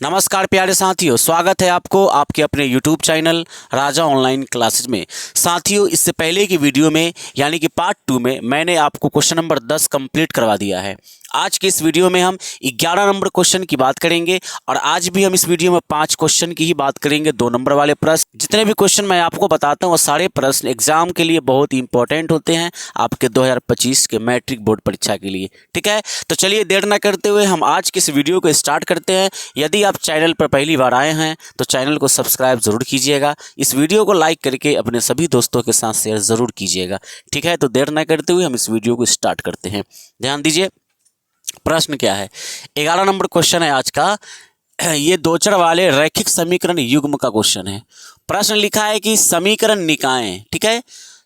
नमस्कार प्यारे साथियों, स्वागत है आपको आपके अपने YouTube चैनल राजा ऑनलाइन क्लासेज में। साथियों, इससे पहले की वीडियो में यानी कि पार्ट 2 में मैंने आपको क्वेश्चन नंबर 10 कंप्लीट करवा दिया है। आज के इस वीडियो में हम 11 नंबर क्वेश्चन की बात करेंगे और आज भी हम इस वीडियो में 5 क्वेश्चन की ही बात करेंगे, 2 नंबर वाले प्रश्न। जितने भी क्वेश्चन मैं आपको बताता हूँ वो सारे प्रश्न एग्जाम के लिए बहुत ही इंपॉर्टेंट होते हैं, आपके 2025 के मैट्रिक बोर्ड परीक्षा के लिए। ठीक है, तो चलिए देर न करते हुए हम आज की इस वीडियो को स्टार्ट करते हैं। यदि आप चैनल पर पहली बार आए हैं तो चैनल को सब्सक्राइब जरूर कीजिएगा, इस वीडियो को लाइक करके अपने सभी दोस्तों के साथ शेयर जरूर कीजिएगा। ठीक है, तो देर न करते हुए हम इस वीडियो को स्टार्ट करते हैं। ध्यान दीजिए, प्रश्न क्या है। 11 नंबर क्वेश्चन है आज का। ये दो चर वाले रैखिक समीकरण युग्म का क्वेश्चन है। प्रश्न लिखा है कि समीकरण निकाय, ठीक है,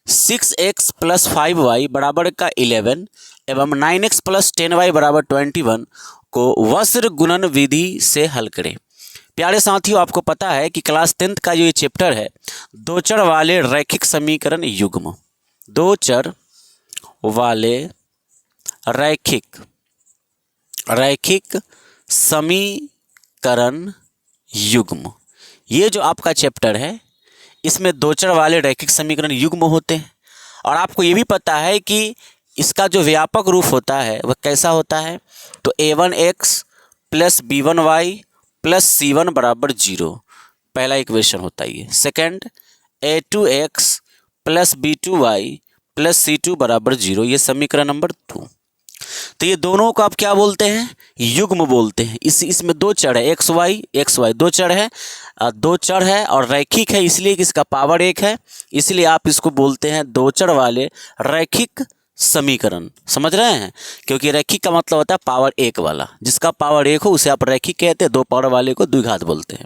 6x + 5y बराबर का 11 एवं 9x + 10y बराबर 21 को वज्र गुणन विधि से हल करें। प्यारे साथियों, आपको पता है कि क्लास 10th का जो ये चैप्टर है, दो चर वाले रैखिक समीकरण युग्म, दो चर वाले रैखिक समीकरण युग्म, ये जो आपका चैप्टर है इसमें दो चर वाले रैखिक समीकरण युग्म होते हैं। और आपको ये भी पता है कि इसका जो व्यापक रूप होता है वह कैसा होता है, तो a1x + b1y + c1 बराबर 0 पहला इक्वेशन होता है ये। सेकंड, a2x + b2y + c2 बराबर 0, ये समीकरण नंबर 2। तो ये दोनों को आप क्या बोलते हैं, युग्म बोलते हैं। इसमें दो चर है, एक्स वाई दो चर है और रैखिक है, इसलिए कि इसका पावर 1 है, इसलिए आप इसको बोलते हैं दो चर वाले रैखिक समीकरण। समझ रहे हैं, क्योंकि रैखिक का मतलब होता है पावर 1 वाला, जिसका पावर 1 हो उसे आप रैखिक कहते हैं, दो पावर वाले को द्विघात बोलते हैं,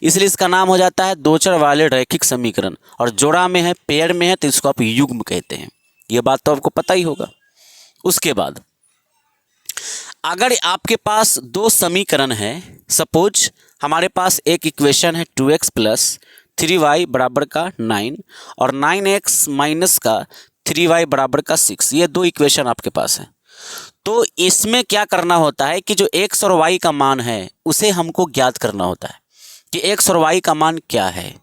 इसलिए इसका नाम हो जाता है दो चर वाले रैखिक समीकरण। और जोड़ा में है, पेयर में है, तो इसको आप युग्म कहते हैं। ये बात तो आपको पता ही होगा। उसके बाद अगर आपके पास दो समीकरण है, सपोज हमारे पास एक इक्वेशन है 2x + 3y बराबर का 9 और 9x माइनस का 3y बराबर का 6, ये दो इक्वेशन आपके पास है। तो इसमें क्या करना होता है कि जो x और y का मान है उसे हमको ज्ञात करना होता है कि x और y का मान क्या है।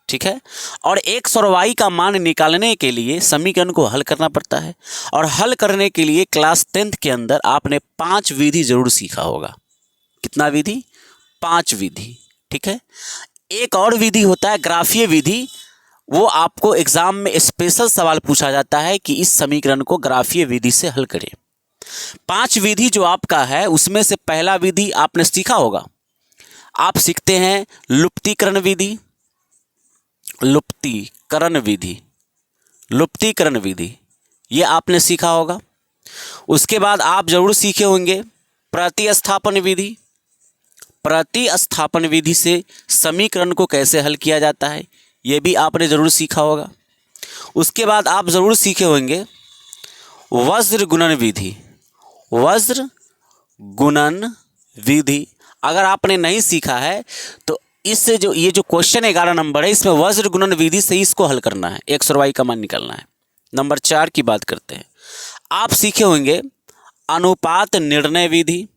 ठीक है, और x और y का मान निकालने के लिए समीकरण को हल करना पड़ता है। और हल करने के लिए क्लास 10th के अंदर आपने 5 विधि जरूर सीखा होगा। कितना विधि? 5 विधि। ठीक है, एक और विधि होता है ग्राफीय विधि, वो आपको एग्जाम में स्पेशल सवाल पूछा जाता है कि इस समीकरण को ग्राफीय विधि से हल करें। 5 विधि जो आपका है उसमें से पहला विधि आपने सीखा होगा, आप सीखते हैं लुप्तीकरण विधि, ये आपने सीखा होगा। उसके बाद आप जरूर सीखे होंगे प्रतिस्थापन विधि से समीकरण को कैसे हल किया जाता है, ये भी आपने जरूर सीखा होगा। उसके बाद आप जरूर सीखे होंगे वज्र गुणन विधि। अगर आपने नहीं सीखा है तो इससे जो ये जो क्वेश्चन 11 नंबर है, इसमें वज्र गुणन विधि से इसको हल करना है, x और y का मान निकालना है। नंबर 4 की बात करते हैं, आप सीखे होंगे अनुपात निर्णय विधि,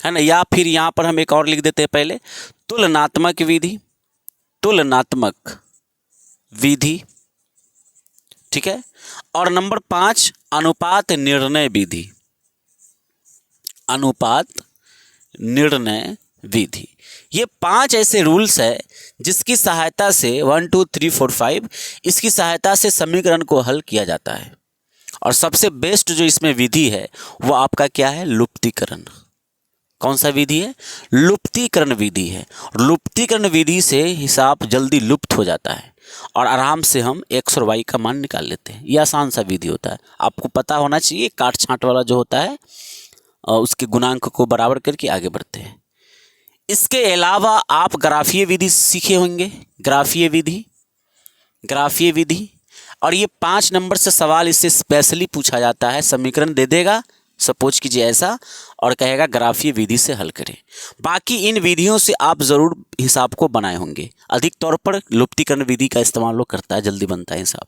है ना, या फिर यहाँ पर हम एक और लिख देते हैं पहले, तुलनात्मक विधि। ठीक है, और नंबर 5 अनुपात निर्णय विधि। ये 5 ऐसे रूल्स है जिसकी सहायता से 1 2 3 4 5 इसकी सहायता से समीकरण को हल किया जाता है। और सबसे बेस्ट जो इसमें विधि है वो आपका क्या है, लुप्तीकरण। कौन सा विधि है? लुप्तीकरण विधि है। लुप्तीकरण विधि से हिसाब जल्दी लुप्त हो जाता है और आराम से हम x और y का मान निकाल लेते हैं। ये आसान सा विधि होता है, आपको पता होना चाहिए। काट छांट वाला जो होता है उसके गुणांक को बराबर करके आगे बढ़ते हैं। इसके अलावा आप ग्राफीय विधि सीखे होंगे, ग्राफीय विधि। और ये 5 नंबर से सवाल इससे स्पेशली पूछा जाता है। समीकरण दे देगा, सपोज कीजिए ऐसा, और कहेगा ग्राफीय विधि से हल करें। बाकी इन विधियों से आप ज़रूर हिसाब को बनाए होंगे। अधिक तौर पर लुप्तीकरण विधि का इस्तेमाल लोग करता है, जल्दी बनता है हिसाब।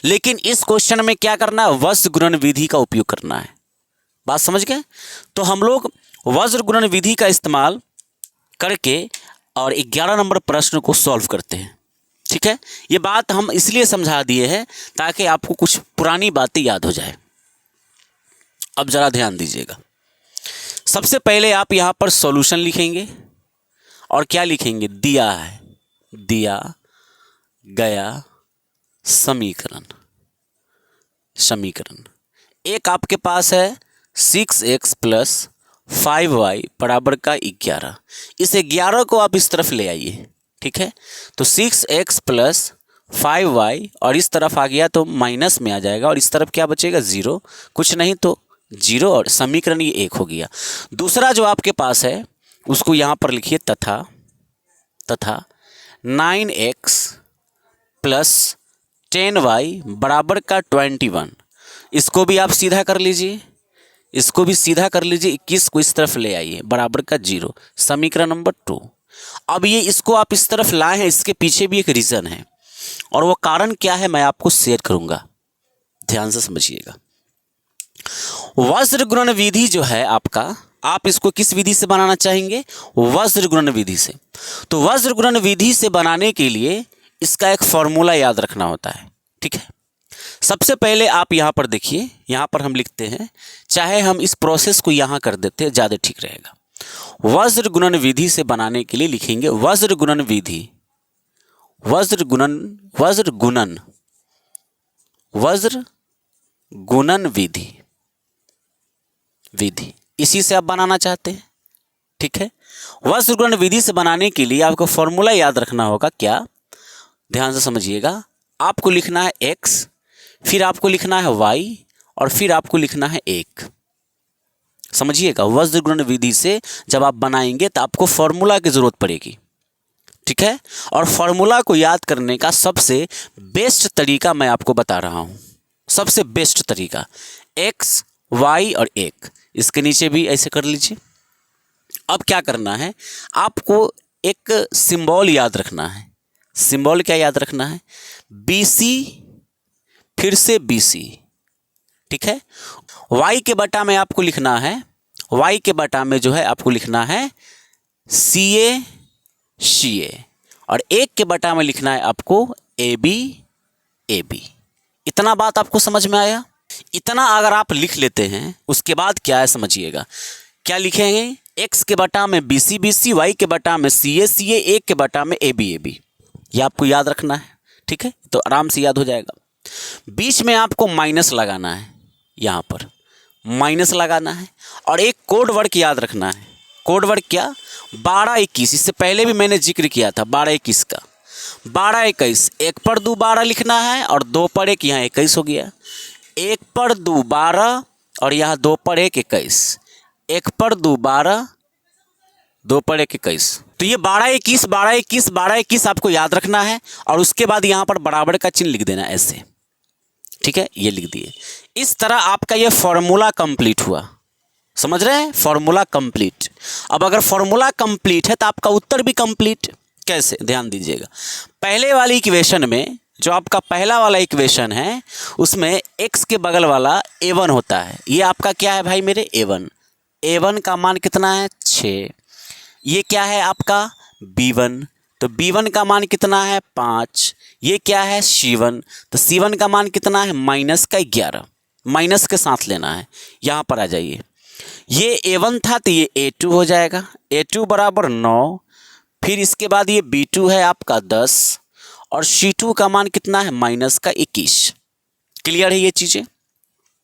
लेकिन इस क्वेश्चन में क्या करना है, वज्र गुणन विधि का उपयोग करना है। बात समझ गए? तो हम लोग वज्र गुणन विधि का इस्तेमाल करके और 11 नंबर प्रश्न को सॉल्व करते हैं। ठीक है, ये बात हम इसलिए समझा दिए हैं ताकि आपको कुछ पुरानी बातें याद हो जाए। अब ज़रा ध्यान दीजिएगा। सबसे पहले आप यहाँ पर सॉल्यूशन लिखेंगे और क्या लिखेंगे, दिया है, दिया गया समीकरण। समीकरण एक आपके पास है 6x + 5y बराबर का 11। इस 11 को आप इस तरफ ले आइए। ठीक है, तो 6x + 5y और इस तरफ आ गया तो माइनस में आ जाएगा और इस तरफ क्या बचेगा, 0, कुछ नहीं तो 0 और समीकरण ये 1 हो गया। दूसरा जो आपके पास है उसको यहाँ पर लिखिए तथा 9x + 10y बराबर का 21। इसको भी आप सीधा कर लीजिए, इसको भी सीधा कर लीजिए, 21 को इस तरफ ले आइए बराबर का 0, समीकरण नंबर 2। अब ये इसको आप इस तरफ लाए हैं, इसके पीछे भी एक रीज़न है और वो कारण क्या है मैं आपको शेयर करूंगा, ध्यान से समझिएगा। वज्र गुणन विधि जो है आपका, आप इसको किस विधि से बनाना चाहेंगे, वज्र गुणन विधि से। तो वज्र गुणन विधि से बनाने के लिए इसका एक फॉर्मूला याद रखना होता है। ठीक है, सबसे पहले आप यहाँ पर देखिए, यहाँ पर हम लिखते हैं, चाहे हम इस प्रोसेस को यहाँ कर देते हैं ज़्यादा ठीक रहेगा। वज्र गुणन विधि से बनाने के लिए लिखेंगे वज्र गुणन विधि, वज्र गुणन विधि इसी से आप बनाना चाहते हैं। ठीक है, वज्र गुणन विधि से बनाने के लिए आपको फॉर्मूला याद रखना होगा। क्या, ध्यान से समझिएगा। आपको लिखना है x, फिर आपको लिखना है y और फिर आपको लिखना है 1। समझिएगा, वज्र गुणन विधि से जब आप बनाएंगे तो आपको फॉर्मूला की जरूरत पड़ेगी। ठीक है, और फॉर्मूला को याद करने का सबसे बेस्ट तरीका मैं आपको बता रहा हूं। सबसे बेस्ट तरीका x, y और 1, इसके नीचे भी ऐसे कर लीजिए। अब क्या करना है, आपको एक सिंबल याद रखना है। सिंबल क्या याद रखना है, BC फिर से BC। ठीक है, y के बटा में आपको लिखना है, y के बटा में जो है आपको लिखना है CA और 1 के बटा में लिखना है आपको AB। इतना बात आपको समझ में आया? इतना अगर आप लिख लेते हैं उसके बाद क्या है समझिएगा, क्या लिखेंगे, x के बटा में BC, y के बटा में CA, 1 के बटा में AB। ये आपको याद रखना है। ठीक है, तो आराम से याद हो जाएगा। बीच में आपको माइनस लगाना है, यहाँ पर माइनस लगाना है और एक कोड वर्ड याद रखना है। कोड वर्ड क्या, 12-21, इससे पहले भी मैंने जिक्र किया था 12-21 का। 12-21, 1 पर 2 12 लिखना है और 2 पर 1 यहाँ 21 हो गया। 1 पर 2 12 और यहाँ 2 पर 1 21। 1 पर 2 12, 2 पर 1 21। तो ये 12-21 आपको याद रखना है और उसके बाद यहाँ पर बराबर का चिन्ह लिख देना ऐसे। ठीक है, ये लिख दिए। इस तरह आपका ये फॉर्मूला कंप्लीट हुआ। समझ रहे हैं, फॉर्मूला कंप्लीट। अब अगर फॉर्मूला कंप्लीट है तो आपका उत्तर भी कंप्लीट। कैसे, ध्यान दीजिएगा। पहले वाली इक्वेशन में, जो आपका पहला वाला इक्वेशन है, उसमें x के बगल वाला a1 होता है। ये आपका क्या है भाई मेरे, a1। a1 का मान कितना है, 6। ये क्या है आपका b1, तो b1 का मान कितना है, 5। ये क्या है, c1, तो c1 का मान कितना है, -11। माइनस के साथ लेना है, यहाँ पर आ जाइए। ये a1 था तो ये a2 हो जाएगा, a2 बराबर 9। फिर इसके बाद ये b2 है आपका 10 और c2 का मान कितना है, -21। क्लियर है ये चीज़ें?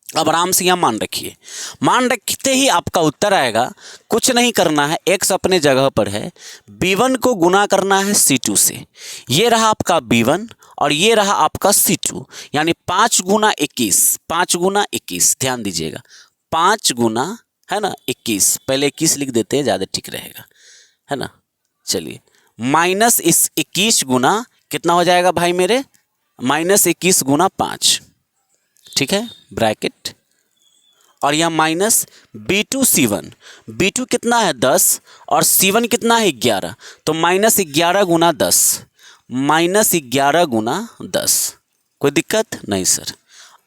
अब आराम से यहाँ मान रखिए। मान रखते ही आपका उत्तर आएगा। कुछ नहीं करना है, x अपने जगह पर है, b1 को गुना करना है c2 से। ये रहा आपका b1 और ये रहा आपका c2, यानी 5 गुना 21, 5 गुना 21। ध्यान दीजिएगा, 5 गुना है ना 21, पहले 21 लिख देते हैं, ज़्यादा ठीक रहेगा, है ना। चलिए, माइनस इस 21 गुना कितना हो जाएगा भाई मेरे, -21 गुना 5। ठीक है, ब्रैकेट, और यह माइनस b2 c1। b2 कितना है 10 और c1 कितना है 11, तो -11 गुना 10, -11 गुना 10। कोई दिक्कत नहीं सर,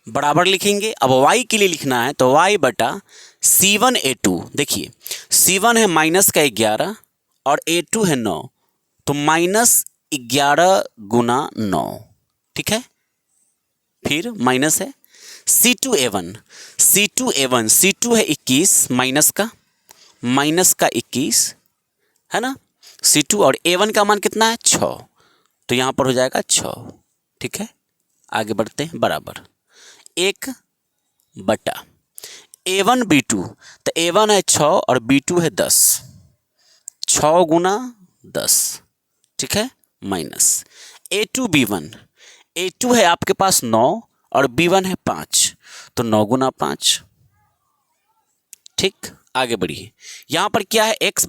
बराबर लिखेंगे। अब y के लिए लिखना है तो y बटा c1 a2। देखिए c1 है -11 और A2 है 9, तो -11 गुना 9, ठीक है। फिर माइनस है C2A1, C2 है 21 माइनस का 21 है ना, C2 और A1 का मान कितना है 6, तो यहाँ पर हो जाएगा 6, ठीक है। आगे बढ़ते हैं, बराबर 1/, A1 B2, तो A1 है 6 और B2 है 10, 6 गुना 10, ठीक है, माइनस A2 B1, A2 है आपके पास 9 और B1 है 5, तो 9 गुना 5, ठीक। आगे बढ़िए, यहाँ पर क्या है x/,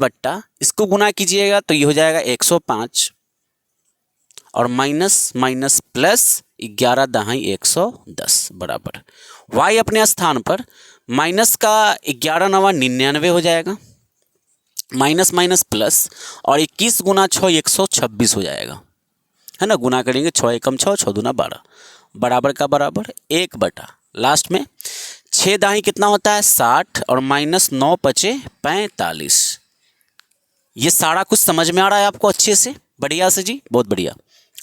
इसको गुना कीजिएगा तो ये हो जाएगा 105 और माइनस माइनस प्लस 11 दहाई 110 बराबर y अपने स्थान पर माइनस का 11 नवा 99 हो जाएगा, माइनस माइनस प्लस और 21 गुना 6 126 हो जाएगा, है ना। गुना करेंगे 6 एकम 6, 6 दूना 12, बराबर का बराबर 1/, लास्ट में 6 दाही कितना होता है 60 और -9 × 45। ये सारा कुछ समझ में आ रहा है आपको अच्छे से, बढ़िया से जी, बहुत बढ़िया।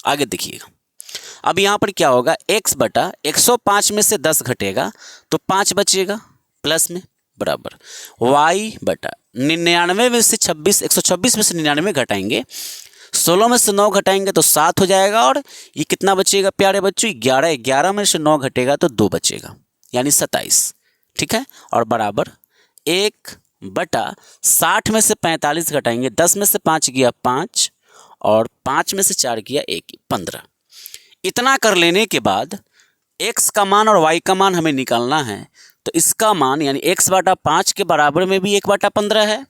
आगे देखिएगा, अब यहाँ पर क्या होगा, x/, 105 में से 10 घटेगा तो 5 बचेगा प्लस में, बराबर y/, 99 में से 26, 126 में से 99 घटाएंगे, 16 में से 9 घटाएंगे तो 7 हो जाएगा, और ये कितना बचेगा प्यारे बच्चों 11, 11 में से 9 घटेगा तो 2 बचेगा, यानी 27, ठीक है। और बराबर 1/60 में से 45 घटाएंगे, 10 में से 5 गया 5 और 5 में से 4 गया 1, 15। इतना कर लेने के बाद x का मान और y का मान हमें निकालना है, तो इसका मान यानी x/5 के बराबर में भी 1/15 है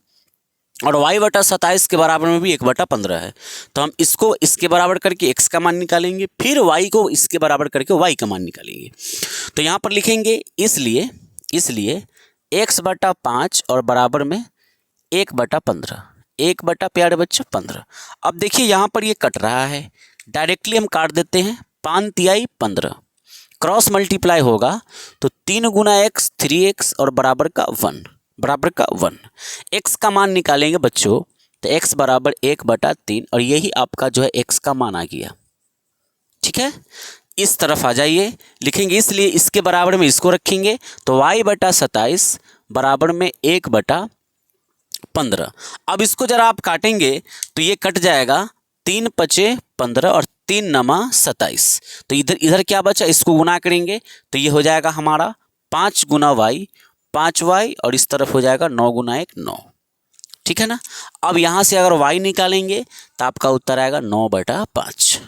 और y/27 के बराबर में भी 1/15 है, तो हम इसको इसके बराबर करके x का मान निकालेंगे, फिर y को इसके बराबर करके y का मान निकालेंगे। तो यहाँ पर लिखेंगे इसलिए x/5 और बराबर में 1/15, 1/ प्यारे बच्चों 15। अब देखिए यहाँ पर ये कट रहा है, डायरेक्टली हम काट देते हैं, 5 तिहाई 15, क्रॉस मल्टीप्लाई होगा तो 3 गुना x 3x और बराबर का 1, बराबर का 1। x का मान निकालेंगे बच्चों तो x बराबर 1/3 और यही आपका जो है x का मान आ गया, ठीक है। इस तरफ आ जाइए, लिखेंगे इसलिए इसके बराबर में इसको रखेंगे तो y/27 बराबर में 1/15। अब इसको जरा आप काटेंगे तो ये कट जाएगा, 3 × 5 = 15 और 3 × 9 = 27, तो इधर क्या बचा, इसको गुना करेंगे तो ये हो जाएगा हमारा 5 गुना y, 5y और इस तरफ हो जाएगा 9 गुना 1 9, ठीक है ना। अब यहाँ से अगर y निकालेंगे तो आपका उत्तर आएगा 9/5,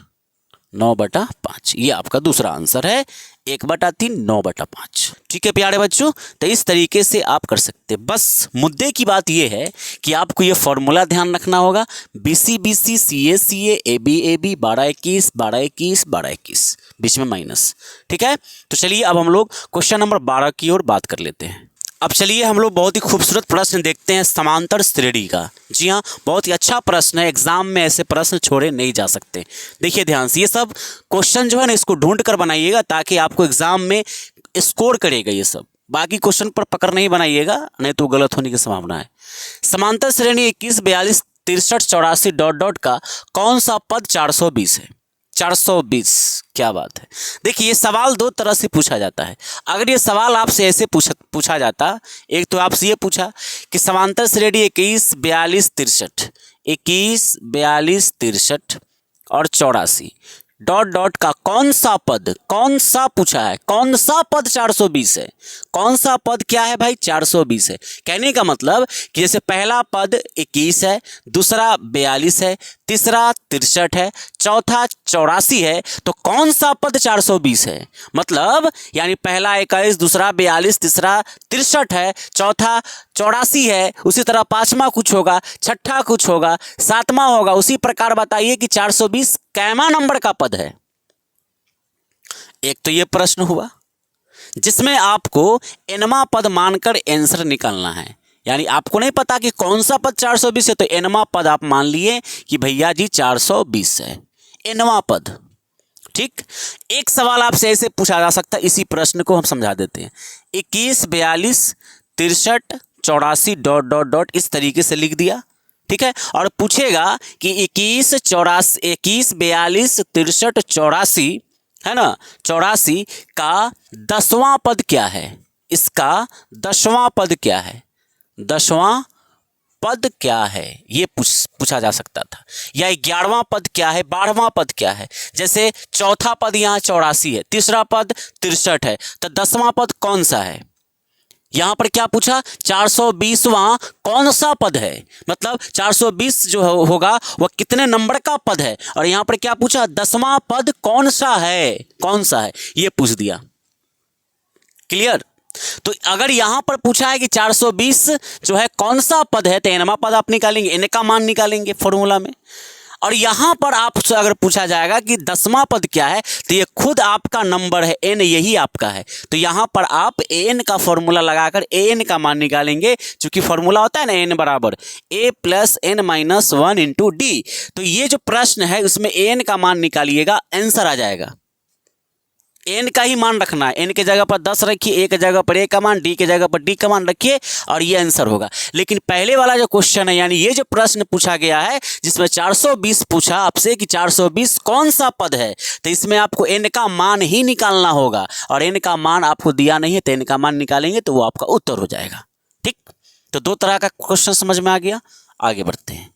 9/5, ये आपका दूसरा आंसर है, 1/3 9/5, ठीक है प्यारे बच्चों। तो इस तरीके से आप कर सकते हैं। बस मुद्दे की बात ये है कि आपको ये फॉर्मूला ध्यान रखना होगा, BC BC, CA CA, AB AB, 12 21 12 21 12 21, बीच में माइनस, ठीक है। तो चलिए अब हम लोग क्वेश्चन नंबर 12 की ओर बात कर लेते हैं। अब चलिए हम लोग बहुत ही खूबसूरत प्रश्न देखते हैं समांतर श्रेणी का। जी हाँ, बहुत ही अच्छा प्रश्न है, एग्जाम में ऐसे प्रश्न छोड़े नहीं जा सकते। देखिए ध्यान से, ये सब क्वेश्चन जो है ना इसको ढूंढ कर बनाइएगा ताकि आपको एग्जाम में स्कोर करेगा ये सब, बाकी क्वेश्चन पर पकड़ नहीं बनाइएगा, नहीं तो गलत होने की संभावना है। समांतर श्रेणी 21 42 63 84 ... का कौन सा पद 420 है? 420, क्या बात है। देखिए ये सवाल दो तरह से पूछा जाता है। अगर ये सवाल आपसे ऐसे पूछा जाता, एक तो आपसे ये पूछा कि समांतर श्रेणी 21 42 63 21 42 63 और 84 ... का कौन सा पद, कौन सा पूछा है, कौन सा पद 420 है, कौन सा पद क्या है भाई 420 है। कहने का मतलब कि जैसे पहला पद 21 है, दूसरा 42 है, तीसरा 63 है, चौथा 84 है, तो कौन सा पद 420 है। मतलब यानी पहला 21, दूसरा 42, तीसरा 63 है, चौथा 84 है, उसी तरह पांचवा कुछ होगा, छठा कुछ होगा, सातवां होगा। उसी प्रकार बताइए कि 420 कैमा नंबर का पद है। एक तो ये प्रश्न हुआ जिसमें आपको एनवा पद मानकर आंसर निकालना है, यानी आपको नहीं पता कि कौन सा पद 420 है, तो एनवा पद आप मान लिए कि भैया जी 420 है, एनवा पद। ठीक, एक सवाल आपसे ऐसे पूछा जा सकता है, इसी प्रश्न को हम समझा देते हैं। 21 42 63 84 ... इस तरीके से लिख दिया। ठीक है। और पूछेगा कि 21 42 21 42 63 84 है ना, 84 का 10वां पद क्या है, इसका 10वां पद क्या है, 10वां पद क्या है, ये पूछा जा सकता था। या 11वां पद क्या है, 12वां पद क्या है। जैसे चौथा पद यहाँ 84 है, तीसरा पद 63 है, तो 10वां पद कौन सा है। यहां पर क्या पूछा, 420वां कौन सा पद है, मतलब 420 जो होगा वह कितने नंबर का पद है। और यहां पर क्या पूछा, 10वां पद कौन सा है, कौन सा है, ये पूछ दिया। क्लियर। तो अगर यहां पर पूछा है कि 420 जो है कौन सा पद है, तो nवां पद आप निकालेंगे, n का मान निकालेंगे फॉर्मूला में। और यहां पर आपसे अगर पूछा जाएगा कि 10वां पद क्या है, तो ये खुद आपका नंबर है n, यही आपका है। तो यहां पर आप an का फॉर्मूला लगाकर an का मान निकालेंगे, क्योंकि फॉर्मूला होता है ना n बराबर a plus n minus 1 into D. तो ये जो प्रश्न है उसमें an का मान निकालिएगा, आंसर आ जाएगा। n का ही मान रखना है, n के जगह पर 10 रखिए, a के जगह पर a का मान, d के जगह पर d का मान रखिए और ये आंसर होगा। लेकिन पहले वाला जो क्वेश्चन है, यानी ये जो प्रश्न पूछा गया है जिसमें 420 पूछा आपसे कि 420 कौन सा पद है, तो इसमें आपको n का मान ही निकालना होगा। और n का मान आपको दिया नहीं है, तो n का मान निकालेंगे तो वो आपका उत्तर हो जाएगा। ठीक, तो दो तरह का क्वेश्चन समझ में आ गया। आगे बढ़ते हैं।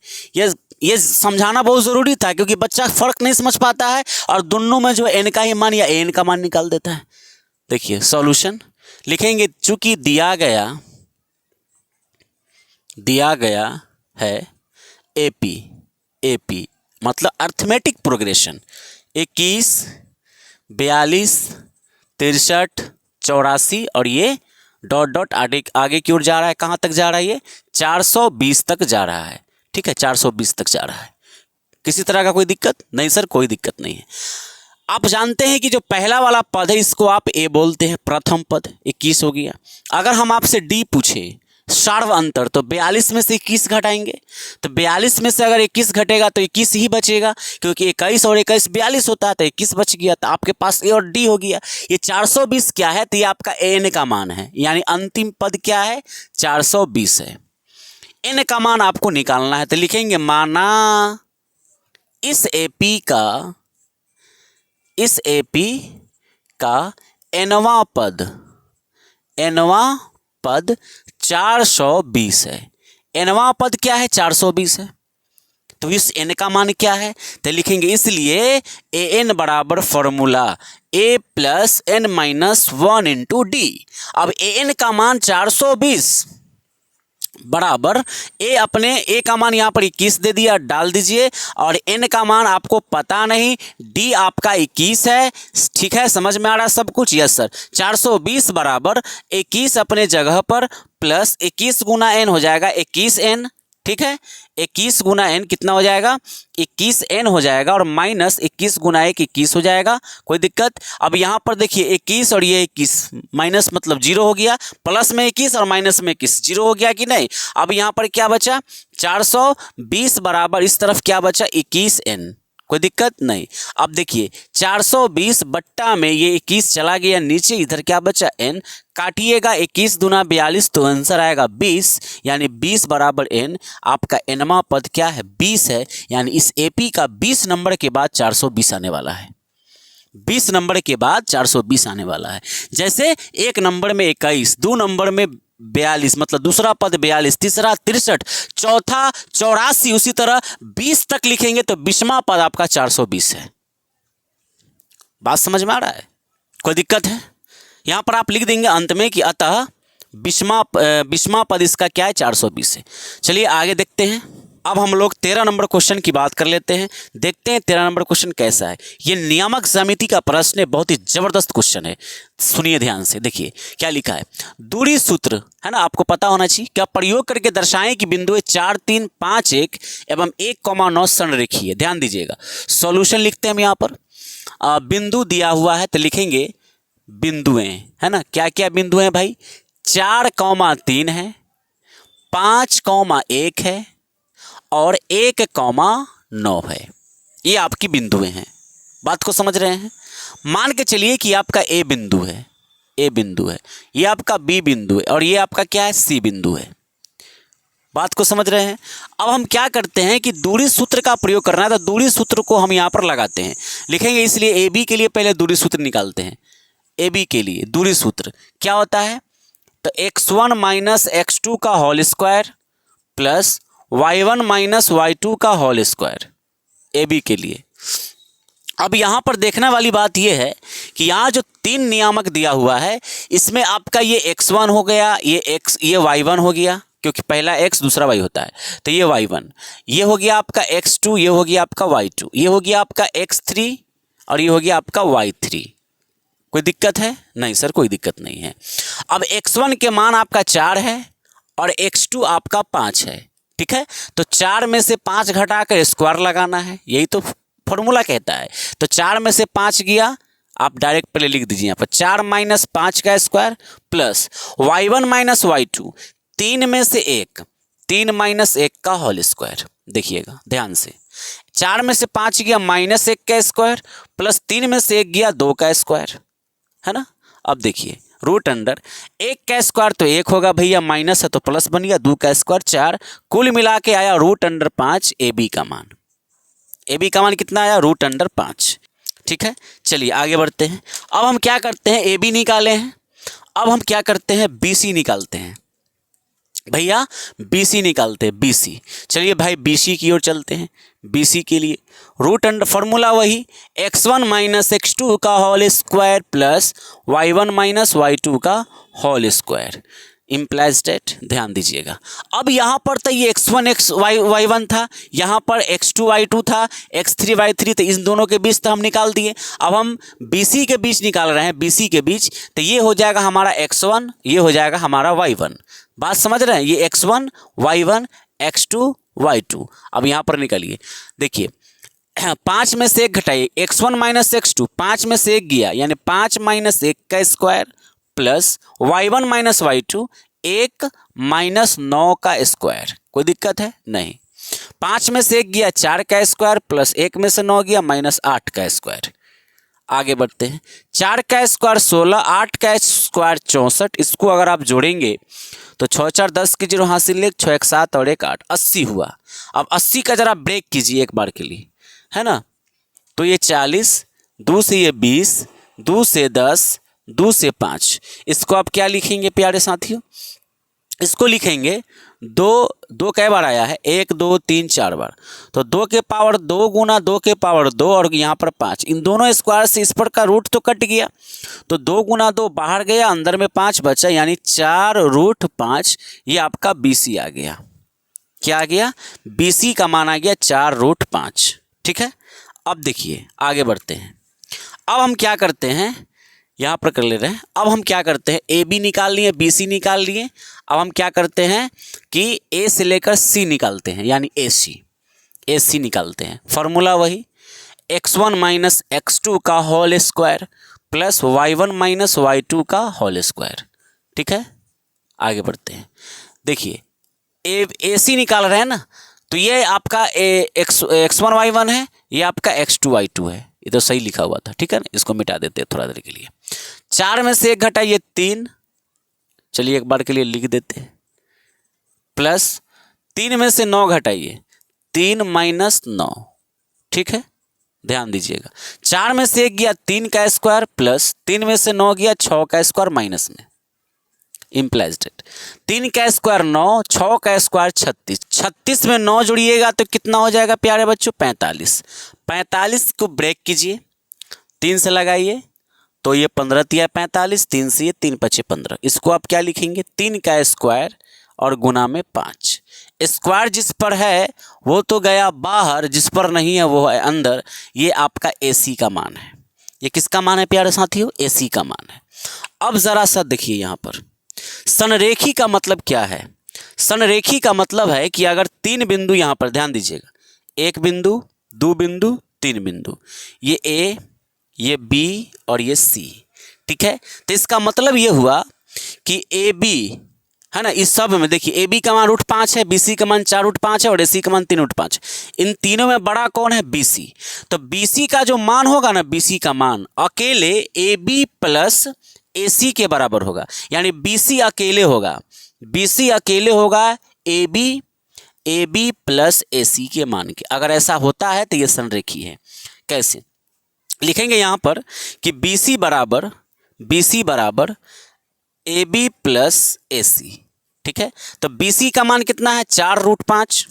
ये समझाना बहुत ज़रूरी था, क्योंकि बच्चा फ़र्क नहीं समझ पाता है और दोनों में जो n का ही मान या n का मान निकाल देता है। देखिए सॉल्यूशन लिखेंगे, चूंकि दिया गया है AP मतलब अर्थमेटिक प्रोग्रेशन 21 42 63 84 और ये डॉट डॉट आगे की ओर जा रहा है। कहाँ तक जा रहा है, ये 420 तक जा रहा है। ठीक है, 420 तक जा रहा है। किसी तरह का कोई दिक्कत नहीं सर, कोई दिक्कत नहीं है। आप जानते हैं कि जो पहला वाला पद है इसको आप ए बोलते हैं, प्रथम पद 21 हो गया। अगर हम आपसे डी पूछे सार्व अंतर, तो 42 में से 21 घटाएंगे, तो 42 में से अगर 21 घटेगा तो 21 ही बचेगा, क्योंकि 21 और 21 42 होता है, तो 21 बच गया। तो आपके पास ए और डी हो गया। ये 420 क्या है, तो ये आपका एन का मान है, यानी अंतिम पद क्या है, 420 है। एन का मान आपको निकालना है, तो लिखेंगे माना इस एपी का एनवां पद 420 है। एनवां पद क्या है, 420 है। तो इस एन का मान क्या है, तो लिखेंगे इसलिए ए एन बराबर formula a plus n minus 1 into d. अब ए एन का मान 420 बराबर ए का मान यहाँ पर 21 दे दिया, डाल दीजिए। और एन का मान आपको पता नहीं, डी आपका 21 है। ठीक है, समझ में आ रहा है सब कुछ। यस सर, 420 बराबर 21 अपने जगह पर प्लस 21 गुना एन हो जाएगा 21n। ठीक है, 21 गुना एन कितना हो जाएगा, 21n हो जाएगा, और माइनस 21 गुना 1 21 हो जाएगा। कोई दिक्कत। अब यहाँ पर देखिए 21 और ये 21 माइनस मतलब 0 हो गया, प्लस में 21 और माइनस में 21 0 हो गया कि नहीं। अब यहाँ पर क्या बचा, 420 बराबर इस तरफ क्या बचा, 21n। कोई दिक्कत नहीं। अब देखिए 420 बट्टा में ये 21 चला गया नीचे, इधर क्या बचा n, काटिएगा 21 दूना 42 तो आंसर आएगा 20, यानी 20 बराबर n। आपका एनवां पद क्या है, 20 है। यानी इस एपी का 20 नंबर के बाद 420 आने वाला है, 20 नंबर के बाद 420 आने वाला है। जैसे एक नंबर में 21, दो नंबर में 42 मतलब दूसरा पद 42, तीसरा 63, चौथा 84, उसी तरह 20 तक लिखेंगे तो 20वां पद आपका 420 है। बात समझ में आ रहा है, कोई दिक्कत है। यहां पर आप लिख देंगे अंत में कि अतः 20वां पद इसका क्या है, 420 है। चलिए आगे देखते हैं। अब हम लोग 13 नंबर क्वेश्चन की बात कर लेते हैं। देखते हैं 13 नंबर क्वेश्चन कैसा है। ये नियामक समिति का प्रश्न है, बहुत ही जबरदस्त क्वेश्चन है। सुनिए ध्यान से, देखिए क्या लिखा है। दूरी सूत्र है ना, आपको पता होना चाहिए। क्या प्रयोग करके दर्शाएं कि बिंदुएं 4 3 5 1 एवं 1,9 संरेखीय। ध्यान दीजिएगा, सॉल्यूशन लिखते हैं हम यहाँ पर। बिंदु दिया हुआ है तो लिखेंगे बिंदुएं, है ना। क्या क्या बिंदु हैं भाई, 4,3 है, 5,1 है और 1,9 है। ये आपकी बिंदुएं हैं। बात को समझ रहे हैं। मान के चलिए कि आपका ए बिंदु है, ये आपका बी बिंदु है और ये आपका क्या है, सी बिंदु है। बात को समझ रहे हैं। अब हम क्या करते हैं कि दूरी सूत्र का प्रयोग करना है, तो दूरी सूत्र को हम यहाँ पर लगाते हैं, लिखेंगे। इसलिए ए बी के लिए पहले दूरी सूत्र निकालते हैं। ए बी के लिए दूरी सूत्र क्या होता है, तो x1 माइनस x2 का whole square plus y1 minus y2 का होल स्क्वायर, ए बी के लिए। अब यहाँ पर देखने वाली बात यह है कि यहाँ जो 3 नियामक दिया हुआ है, इसमें आपका ये x1 हो गया, ये y1 हो गया, क्योंकि पहला x दूसरा y होता है, तो ये y1, ये हो गया आपका x2, ये हो गया आपका y2, ये हो गया आपका x3 और ये हो गया आपका y3। कोई दिक्कत है? नहीं सर, कोई दिक्कत नहीं है। अब x1 के मान आपका 4 है और x2 आपका 5 है, ठीक है। तो 4 में से 5 घटाकर स्क्वायर लगाना है, यही तो फॉर्मूला कहता है। तो 4 में से 5 गया, आप डायरेक्ट पहले लिख दीजिए यहाँ पर 4 माइनस 5 का square plus y1 minus y2, 3 में से 1, 3 माइनस 1 का होल स्क्वायर। देखिएगा ध्यान से, 4 में से 5 गया माइनस 1 का स्क्वायर प्लस 3 में से 1 गया 2 का स्क्वायर, है ना। अब देखिए रूट अंडर 1 का स्क्वायर तो 1 होगा भैया, माइनस है तो प्लस बन गया, 2 का स्क्वायर 4, कुल मिला के आया रूट अंडर 5 ए बी का मान। ए बी का मान कितना आया? रूट अंडर 5, ठीक है। चलिए आगे बढ़ते हैं। अब हम क्या करते हैं, ए बी निकाले हैं, अब हम क्या करते हैं, बी सी निकालते हैं भैया, बी सी निकालते हैं, बी सी। चलिए भाई बी सी की ओर चलते हैं। बी सी के लिए रूट अंडर फॉर्मूला वही x1 माइनस x2 का whole square plus y1 minus y2 का होल स्क्वायर इम्प्लाइज डेट। ध्यान दीजिएगा, अब यहाँ पर तो ये x1 y1 था, यहाँ पर x2 y2 था, x3 y3, तो इन दोनों के बीच तो हम निकाल दिए। अब हम BC के बीच निकाल रहे हैं, BC के बीच, तो ये हो जाएगा हमारा x1, ये हो जाएगा हमारा y1। बात समझ रहे हैं, ये x1 y1 x2 y2। अब यहाँ पर निकालिए, देखिए 5 में से 1 घटाइए, x1 माइनस x2, 5 में से 1 गया, यानी 5 माइनस 1 का square plus y1 minus y2, 1 minus 9 का स्क्वायर। कोई दिक्कत है? नहीं। 5 में से 1 गया 4 का स्क्वायर प्लस 1 में से 9 गया माइनस 8 का स्क्वायर। आगे बढ़ते हैं, 4 का स्क्वायर 16, 8 का स्क्वायर 64, इसको अगर आप जोड़ेंगे तो 6 4 10 की 0 हासिल, 1 6 1 7 और 1 8, 80 हुआ। अब 80 का जरा ब्रेक कीजिए एक बार के लिए, है ना। तो ये 40, 2 से ये 20, 2 से 10, 2 से 5, इसको आप क्या लिखेंगे प्यारे साथियों, इसको लिखेंगे 2 कई बार आया है, 1 2 3 4 बार, तो 2 के पावर 2 गुना 2 के पावर 2 और यहाँ पर 5, इन दोनों स्क्वायर से इस पर का रूट तो कट गया, तो 2 गुना 2 बाहर गया, अंदर में 5 बचा, यानी 4 रूट 5, ये आपका BC आ गया। क्या आ गया? BC का मान आ गया 4 रूट 5, ठीक है। अब देखिए आगे बढ़ते हैं, अब हम क्या करते हैं, यहाँ पर कर ले रहे हैं। अब हम क्या करते हैं, ए बी निकाल लिए, बी सी निकाल लिए, अब हम क्या करते हैं कि ए से लेकर सी निकालते हैं, यानी ए सी निकालते हैं। फॉर्मूला वही x1 माइनस x2 का whole square plus y1 minus y2 का होल स्क्वायर, ठीक है। आगे बढ़ते हैं, देखिए ए सी निकाल रहे हैं ना, तो ये आपका x1 y1 है, ये आपका x2 y2 है, ये तो सही लिखा हुआ था, ठीक है ना। इसको मिटा देते हैं थोड़ा देर के लिए। 4 में से 1 घटाइए 3, चलिए एक बार के लिए लिख देते हैं, प्लस 3 में से 9 घटाइए, 3 माइनस 9, ठीक है। ध्यान दीजिएगा, 4 में से 1 गया 3 का स्क्वायर प्लस 3 में से 9 गया 6 का स्क्वायर माइनस में, इम्प्लाइज डेट 3 का स्क्वायर 9, 6 का स्क्वायर 36, 36 में 9 जुड़िएगा तो कितना हो जाएगा प्यारे बच्चों? 45। 45 को ब्रेक कीजिए, 3 से लगाइए, तो ये 15 तिया 45, 3 से ये 3 5 15, इसको आप क्या लिखेंगे? 3 का स्क्वायर और गुना में 5। स्क्वायर जिस पर है वो तो गया बाहर, जिस पर नहीं है वो है अंदर। ये आपका AC का मान है। ये किसका मान है प्यारे साथियों? AC का मान है। अब ज़रा सा देखिए यहाँ पर, संरेखी का मतलब क्या है? संरेखी का मतलब है कि अगर 3 बिंदु, यहाँ पर ध्यान दीजिएगा, 1 बिंदु, 2 बिंदु, 3 बिंदु, ये A, ये B और ये C, ठीक है। तो इसका मतलब ये हुआ कि AB है ना, इस सब में देखिए AB का मान रूट 5 है, BC का मान 4 रूट 5 है और AC का मान 3 रूट 5। इन तीनों में बड़ा कौन है? BC। तो BC का जो मान होगा ना, BC का मान अकेले AB प्लस AC के बराबर होगा, यानी BC अकेले होगा, BC अकेले होगा AB ए बी प्लस ए सी के मान के। अगर ऐसा होता है तो ये संरेखी है। कैसे लिखेंगे यहाँ पर कि बी सी बराबर ए बी प्लस ए सी। ठीक है, तो बी सी का मान कितना है 4√5।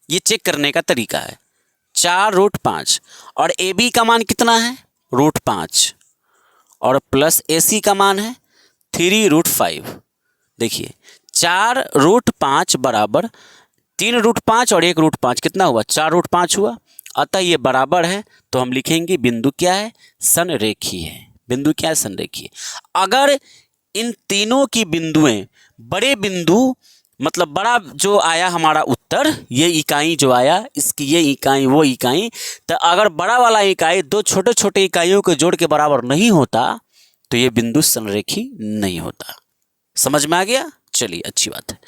ये चेक करने का तरीका है, 4√5। और ए बी का मान कितना है √5 और प्लस ए सी का मान है 3√5। देखिए 4√5 बराबर 3√5 और 1√5 कितना हुआ 4√5 हुआ। अतः ये बराबर है, तो हम लिखेंगे बिंदु क्या है संरेखी है। बिंदु क्या है संरेखी है। अगर इन तीनों की बिंदुएं बड़े बिंदु मतलब बड़ा जो आया हमारा उत्तर, ये इकाई जो आया इसकी ये इकाई वो इकाई, तो अगर बड़ा वाला इकाई दो छोटे छोटे इकाइयों के जोड़ के बराबर नहीं होता तो ये बिंदु संरेखी नहीं होता। समझ में आ गया। चलिए अच्छी बात है।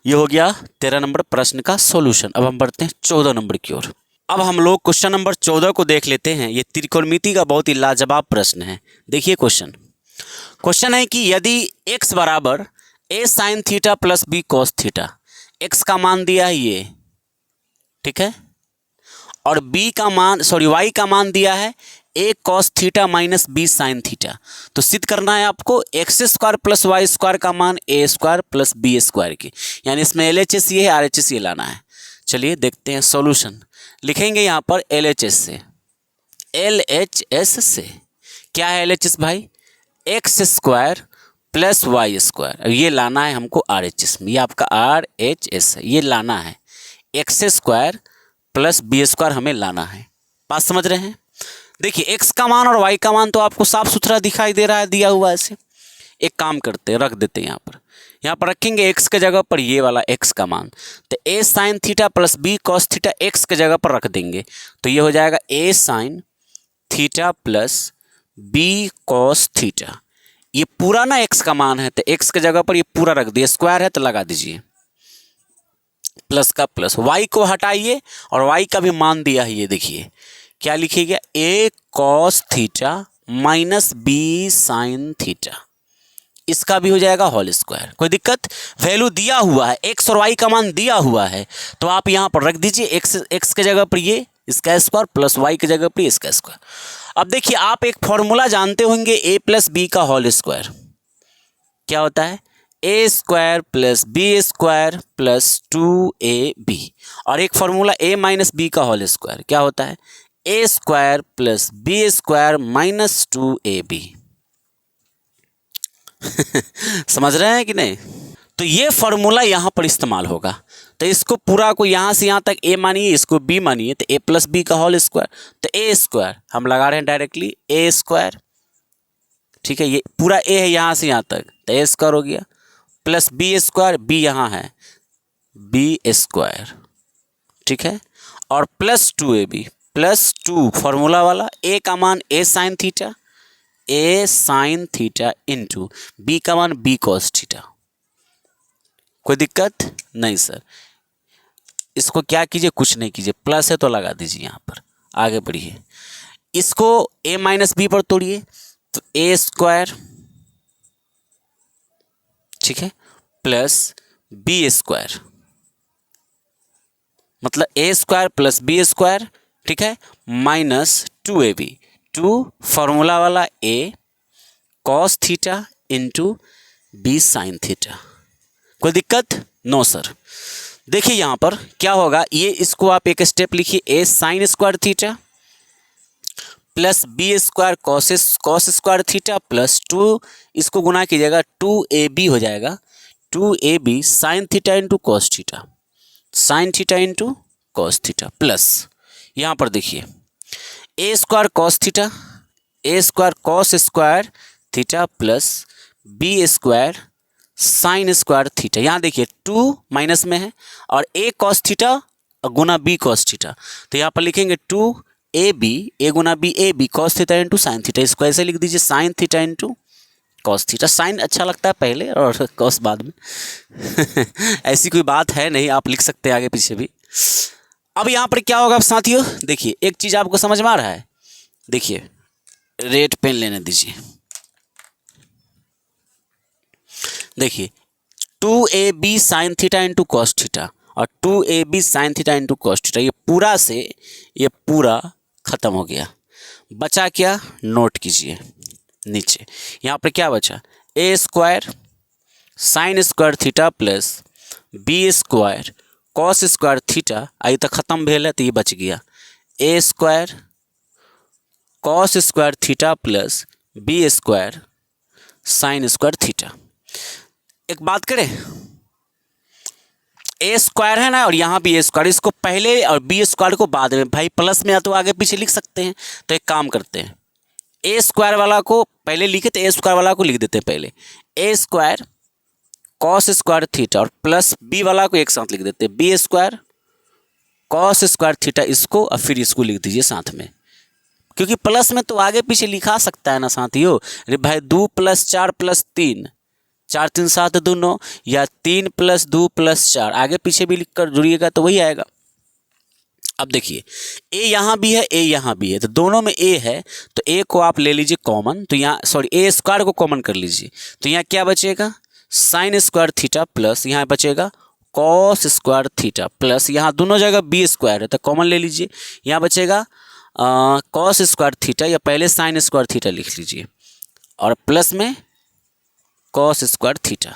ये हो गया 13 नंबर प्रश्न का सॉल्यूशन। अब हम बढ़ते हैं 14 नंबर की ओर। अब हम लोग क्वेश्चन नंबर 14 को देख लेते हैं। ये त्रिकोणमिति का बहुत ही लाजवाब प्रश्न है। देखिए क्वेश्चन है कि यदि x बराबर a sine theta plus b cos theta, x का मान दिया है ये, ठीक है, और y का मान दिया है a cos theta minus b sine theta. तो सिद्ध करना है आपको x² प्लस y² का मान a² प्लस b² की, यानी इसमें LHS ये है, RHS ये लाना है। चलिए देखते हैं सॉल्यूशन। लिखेंगे यहाँ पर LHS से क्या है LHS भाई, x² प्लस y², ये लाना है हमको RHS में। ये आपका RHS है, ये लाना है x² प्लस b² हमें लाना है। बात समझ रहे हैं। देखिए x का मान और y का मान तो आपको साफ सुथरा दिखाई दे रहा है, दिया हुआ ऐसे। एक काम करते हैं, रख देते हैं यहाँ पर रखेंगे x के जगह पर ये वाला x का मान, तो a sine theta plus b cos theta x के जगह पर रख देंगे, तो ये हो जाएगा a sine theta plus b cos theta. ये पूरा ना x का मान है, तो x के जगह पर ये पूरा रख दिए, स्क्वायर है तो लगा दीजिए, प्लस का प्लस, y को हटाइए और y का भी मान दिया है। ये देखिए क्या लिखिएगा, a cos theta minus b sine theta, इसका भी हो जाएगा होल स्क्वायर। कोई दिक्कत, वैल्यू दिया हुआ है, x और y का मान दिया हुआ है, तो आप यहाँ पर रख दीजिए x के जगह पर ये इसका स्क्वायर प्लस y की जगह पर इसका स्क्वायर। अब देखिए आप एक फॉर्मूला जानते होंगे a प्लस बी का होल स्क्वायर क्या होता है, a² plus b² plus 2ab, और एक फॉर्मूला a माइनस बी का होल स्क्वायर क्या होता है, a² plus b² minus 2ab। समझ रहे हैं कि नहीं। तो ये फॉर्मूला यहाँ पर इस्तेमाल होगा, तो इसको पूरा को यहाँ से यहाँ तक a मानिए, इसको b मानिए, तो a प्लस बी का होल स्क्वायर, तो a² हम लगा रहे हैं डायरेक्टली a², ठीक है, ये पूरा a है यहाँ से यहाँ तक, तो a² हो गया, प्लस b², b यहाँ है b², ठीक है, और प्लस 2ab प्लस 2 फॉर्मूला वाला, a का मान a sign theta into b का मान b कॉस थीटा। कोई दिक्कत नहीं सर, इसको क्या कीजिए, कुछ नहीं कीजिए, प्लस है तो लगा दीजिए यहाँ पर, आगे बढ़िए। इसको a माइनस बी पर तोड़िए, तो a², ठीक है, प्लस b², मतलब a² प्लस b², ठीक है, माइनस 2ab, 2 फॉर्मूला वाला a cos theta into b sine theta. कोई दिक्कत नो सर। देखिए यहाँ पर क्या होगा, ये इसको आप एक स्टेप लिखिए, a sign square theta plus b² cos square theta plus 2, इसको गुना कीजिएगा 2ab हो जाएगा, 2ab sign theta into cos theta, sign theta into cos theta, plus यहाँ पर देखिए a² cos theta, a² cos square theta plus b² sign square theta. यहाँ देखिए 2 minus में है और a cos theta Guna b cos theta, तो यहाँ पर लिखेंगे 2ab, a Guna b ab cos theta into sine theta, इसको ऐसे लिख दीजिए sine theta into cos theta. Sine अच्छा लगता है पहले और कॉस बाद में ऐसी कोई बात है नहीं, आप लिख सकते हैं आगे पीछे भी। अब यहाँ पर क्या होगा साथियों, देखिए एक चीज़ आपको समझ में आ रहा है, देखिए रेड पेन लेने दीजिए, देखिए 2ab sign theta into cos theta और 2ab sin theta into cos theta, ये पूरा ख़त्म हो गया। बचा क्या, नोट कीजिए नीचे यहाँ पर क्या बचा, a square sine square theta plus b square cos square theta, आई तक ख़त्म भेल है तो ये बच गया, a square cos square theta plus b square sine square theta. एक बात करें, ए स्क्वायर है ना और यहाँ भी ए स्क्वायर, इसको पहले और बी स्क्वायर को बाद में, भाई प्लस में या तो आगे पीछे लिख सकते हैं। तो एक काम करते हैं, ए स्क्वायर वाला को पहले लिखे तो ए स्क्वायर वाला को लिख देते हैं पहले, A square cos square theta और प्लस बी वाला को एक साथ लिख देते हैं, B square cos square theta, इसको और फिर इसको लिख दीजिए साथ में, क्योंकि प्लस में तो आगे पीछे लिखा सकता है ना साथियों। अरे भाई 2 + 4 + 3, 4 3 7 2 9, या 3 + 2 + 4, आगे पीछे भी लिख कर जुड़िएगा तो वही आएगा। अब देखिए ए यहाँ भी है, ए यहाँ भी है, तो दोनों में ए है तो ए को आप ले लीजिए कॉमन, तो यहाँ सॉरी ए स्क्वायर को कॉमन कर लीजिए, तो यहाँ क्या बचेगा, साइन स्क्वायर थीटा प्लस यहाँ बचेगा कॉस स्क्वायर थीटा प्लस यहाँ दोनों जगह बी स्क्वायर है तो कॉमन ले लीजिए, यहाँ बचेगा कॉस स्क्वायर थीटा, या पहले साइन स्क्वायर थीटा लिख लीजिए और प्लस में कॉस स्क्वायर थीटा।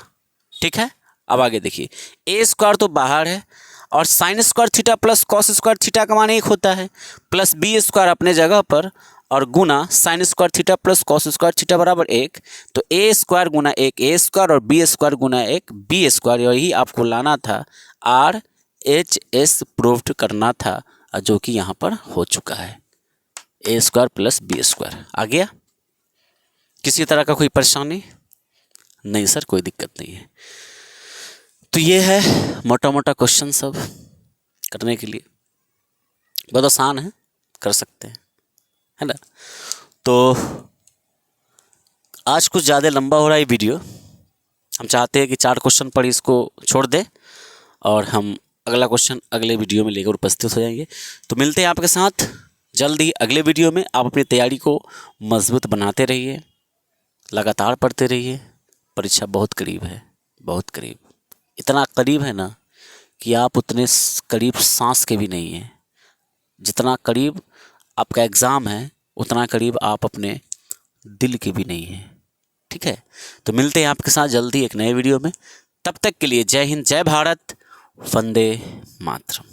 ठीक है, अब आगे देखिए, ए स्क्वायर तो बाहर है और sign square theta plus cos square theta का मान एक होता है, प्लस बी स्क्वायर अपने जगह पर और गुना sine square theta plus cos square theta बराबर 1, तो ए स्क्वायर गुना 1 ए स्क्वायर और बी स्क्वायर गुना 1 बी स्क्वायर, यही आपको लाना था, RHS प्रूव्ड करना था, जो कि यहाँ पर हो चुका है, ए स्क्वायर प्लस बी स्क्वायर। आ गया, किसी तरह का कोई परेशानी नहीं सर, कोई दिक्कत नहीं है। तो ये है मोटा मोटा क्वेश्चन सब करने के लिए, बहुत आसान है, कर सकते हैं, है ना। तो आज कुछ ज़्यादा लंबा हो रहा है वीडियो, हम चाहते हैं कि 4 क्वेश्चन पर इसको छोड़ दें और हम अगला क्वेश्चन अगले वीडियो में लेकर उपस्थित हो जाएंगे। तो मिलते हैं आपके साथ जल्द ही अगले वीडियो में। आप अपनी तैयारी को मजबूत बनाते रहिए, लगातार पढ़ते रहिए, परीक्षा बहुत करीब है, बहुत करीब, इतना करीब है ना कि आप उतने करीब सांस के भी नहीं हैं, जितना करीब आपका एग्ज़ाम है उतना करीब आप अपने दिल के भी नहीं हैं। ठीक है, तो मिलते हैं आपके साथ जल्दी एक नए वीडियो में, तब तक के लिए जय हिंद, जय भारत, वंदे मातरम।